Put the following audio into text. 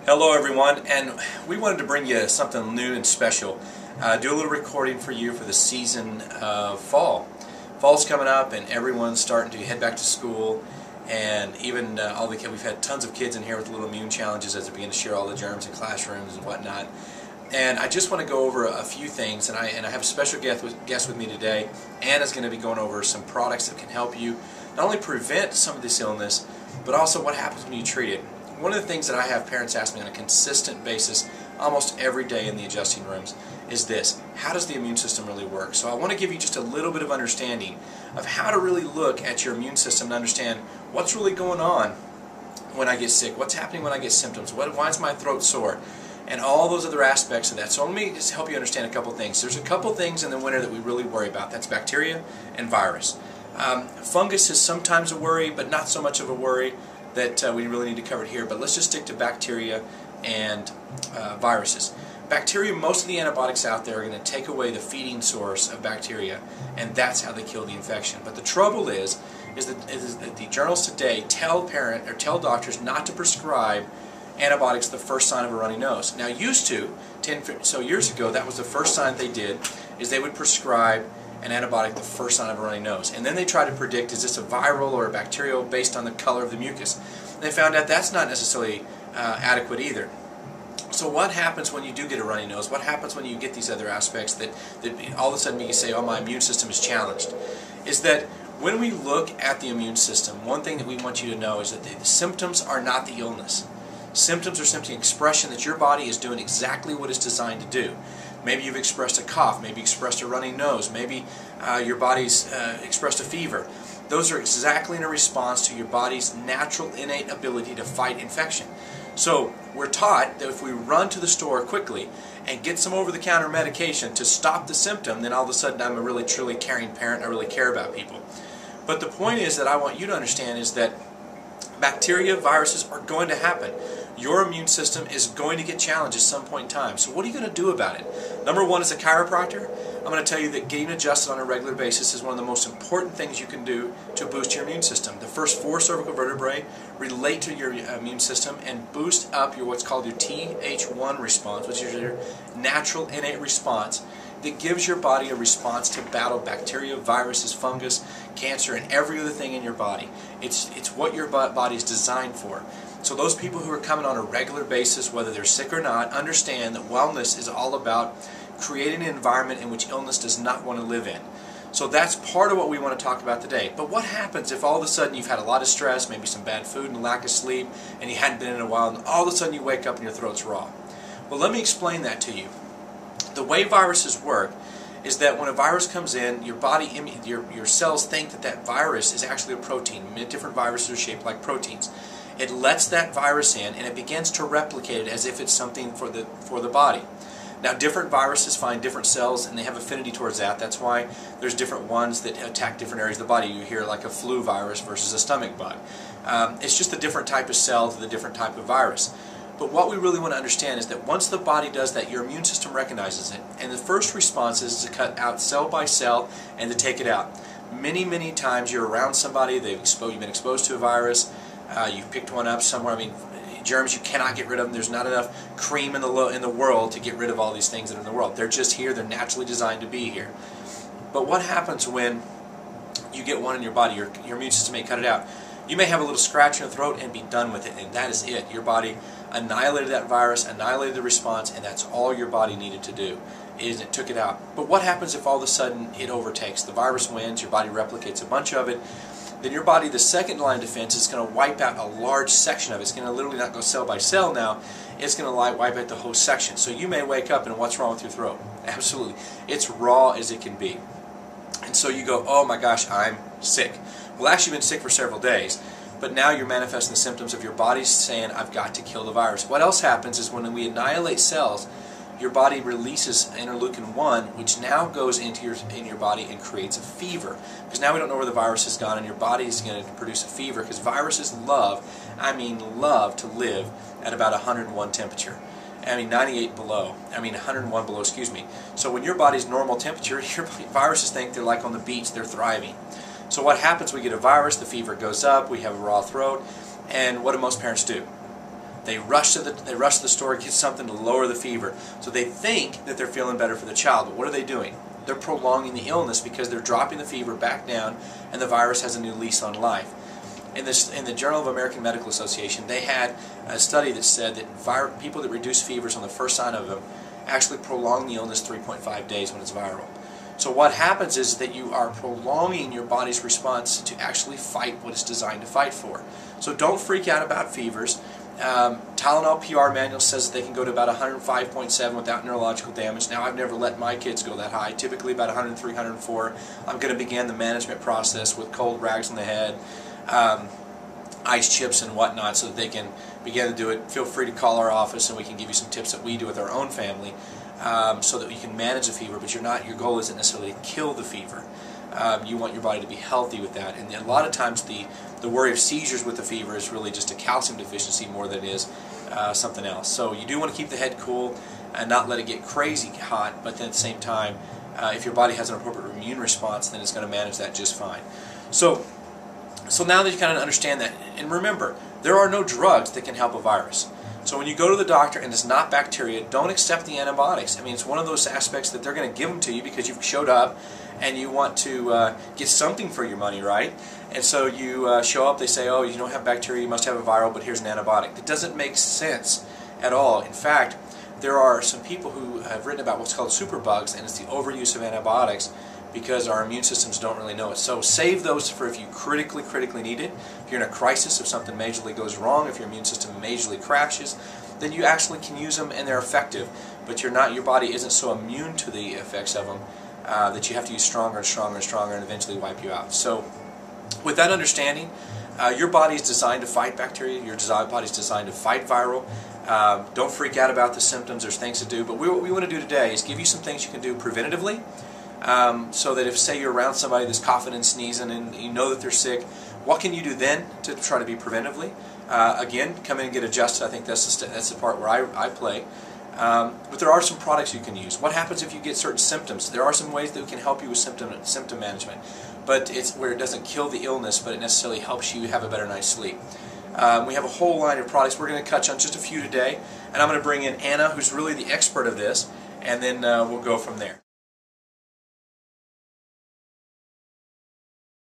Hello everyone, and we wanted to bring you something new and special. Do a little recording for you for the season of fall. Fall's coming up and everyone's starting to head back to school, and even all the kids, we've had tons of kids in here with little immune challenges as they begin to share all the germs in classrooms and whatnot. And I just want to go over a few things, and I have a special guest with me today. Anna's going to be going over some products that can help you not only prevent some of this illness, but also what happens when you treat it. One of the things that I have parents ask me on a consistent basis almost every day in the adjusting rooms is this: how does the immune system really work? So I want to give you just a little bit of understanding of how to really look at your immune system and understand what's really going on when I get sick, what's happening when I get symptoms, why is my throat sore, and all those other aspects of that. So let me just help you understand a couple things. There's a couple things in the winter that we really worry about. That's bacteria and virus. Fungus is sometimes a worry, but not so much of a worry that we really need to cover it here. But let's just stick to bacteria and viruses. Bacteria, most of the antibiotics out there are going to take away the feeding source of bacteria, and that's how they kill the infection. But the trouble is that the journals today tell doctors not to prescribe antibiotics the first sign of a runny nose. Now, used to 10 so years ago, that was the first sign they did, is they would prescribe an antibiotic the first sign of a runny nose, and then they try to predict, is this a viral or a bacterial based on the color of the mucus. And they found out that's not necessarily adequate either. So what happens when you do get a runny nose? What happens when you get these other aspects that all of a sudden you can say, oh, my immune system is challenged? Is that when we look at the immune system, one thing that we want you to know is that the symptoms are not the illness. Symptoms are simply an expression that your body is doing exactly what it's designed to do. Maybe you've expressed a cough, maybe expressed a runny nose, maybe your body's expressed a fever. Those are exactly in a response to your body's natural innate ability to fight infection. So we're taught that if we run to the store quickly and get some over-the-counter medication to stop the symptom, then all of a sudden I'm a really truly caring parent, I really care about people. But the point is that I want you to understand is that bacteria, viruses are going to happen. Your immune system is going to get challenged at some point in time. So what are you going to do about it? Number one, as a chiropractor, I'm going to tell you that getting adjusted on a regular basis is one of the most important things you can do to boost your immune system. The first 4 cervical vertebrae relate to your immune system and boost up your what's called your Th1 response, which is your natural innate response that gives your body a response to battle bacteria, viruses, fungus, cancer, and every other thing in your body. It's what your body is designed for. So those people who are coming on a regular basis, whether they're sick or not, understand that wellness is all about creating an environment in which illness does not want to live in. So that's part of what we want to talk about today. But what happens if all of a sudden you've had a lot of stress, maybe some bad food and lack of sleep, and you hadn't been in a while, and all of a sudden you wake up and your throat's raw? Well, let me explain that to you. The way viruses work is that when a virus comes in, your body, your cells think that that virus is actually a protein. Different viruses are shaped like proteins. It lets that virus in and it begins to replicate it as if it's something for the body. Now, different viruses find different cells and they have affinity towards that. That's why there's different ones that attack different areas of the body. You hear like a flu virus versus a stomach bug. It's just a different type of cell to the different type of virus. But what we really want to understand is that once the body does that, your immune system recognizes it. And the first response is to cut out cell by cell and to take it out. Many, many times you're around somebody, you've been exposed to a virus, you've picked one up somewhere. I mean, germs, you cannot get rid of them. There's not enough cream in the world to get rid of all these things that are in the world. They're just here. They're naturally designed to be here. But what happens when you get one in your body? Your immune system may cut it out. You may have a little scratch in the throat and be done with it, and that is it. Your body annihilated that virus, annihilated the response, and that's all your body needed to do, is it took it out. But what happens if all of a sudden it overtakes? The virus wins, your body replicates a bunch of it, then your body, the second line of defense, is going to wipe out a large section of it. It's going to literally not go cell by cell now, it's going to wipe out the whole section. So you may wake up and what's wrong with your throat? Absolutely. It's raw as it can be. And so you go, oh my gosh, I'm sick. Well, actually you've been sick for several days, but now you're manifesting the symptoms of your body saying, I've got to kill the virus. What else happens is when we annihilate cells, your body releases interleukin-1, which now goes in your body and creates a fever. Because now we don't know where the virus has gone, and your body is going to produce a fever, because viruses love to live at about 101 temperature. 98 below. 101 below, excuse me. So when your body's normal temperature, your viruses think they're like on the beach, they're thriving. So what happens, we get a virus, the fever goes up, we have a raw throat, and what do most parents do? They rush to the store, get something to lower the fever. So they think that they're feeling better for the child, but what are they doing? They're prolonging the illness because they're dropping the fever back down, and the virus has a new lease on life. In the Journal of American Medical Association, they had a study that said that people that reduce fevers on the first sign of them actually prolong the illness 3.5 days when it's viral. So what happens is that you are prolonging your body's response to actually fight what it's designed to fight for. So don't freak out about fevers. Tylenol PR manual says that they can go to about 105.7 without neurological damage. Now, I've never let my kids go that high, typically about 103, 104. I'm going to begin the management process with cold rags on the head, ice chips and whatnot, so that they can begin to do it. Feel free to call our office and we can give you some tips that we do with our own family, so that you can manage the fever, but your goal isn't necessarily to kill the fever. You want your body to be healthy with that, and a lot of times the worry of seizures with the fever is really just a calcium deficiency more than it is something else. So you do want to keep the head cool and not let it get crazy hot, but then at the same time, if your body has an appropriate immune response, then it's going to manage that just fine. So now that you kind of understand that, and remember, there are no drugs that can help a virus. So when you go to the doctor and it's not bacteria, don't accept the antibiotics. I mean, it's one of those aspects that they're going to give them to you because you've showed up and you want to get something for your money, right? And so you show up, they say, oh, you don't have bacteria, you must have a viral, but here's an antibiotic. That doesn't make sense at all. In fact, there are some people who have written about what's called superbugs, and it's the overuse of antibiotics because our immune systems don't really know it. So save those for if you critically need it. If you're in a crisis, if something majorly goes wrong, if your immune system majorly crashes, then you actually can use them and they're effective. But your body isn't so immune to the effects of them that you have to use stronger and stronger and stronger and eventually wipe you out. So with that understanding, your body is designed to fight bacteria, your body is designed to fight viral. Don't freak out about the symptoms, there's things to do, but what we want to do today is give you some things you can do preventatively, so that if, say, you're around somebody that's coughing and sneezing and you know that they're sick, what can you do then to try to be preventively? Again, come in and get adjusted. I think that's the part where I play. But there are some products you can use. What happens if you get certain symptoms? There are some ways that we can help you with symptom management, but it's where it doesn't kill the illness, but it necessarily helps you have a better night's sleep. We have a whole line of products. We're going to touch on just a few today, and I'm going to bring in Anna, who's really the expert of this, and then we'll go from there.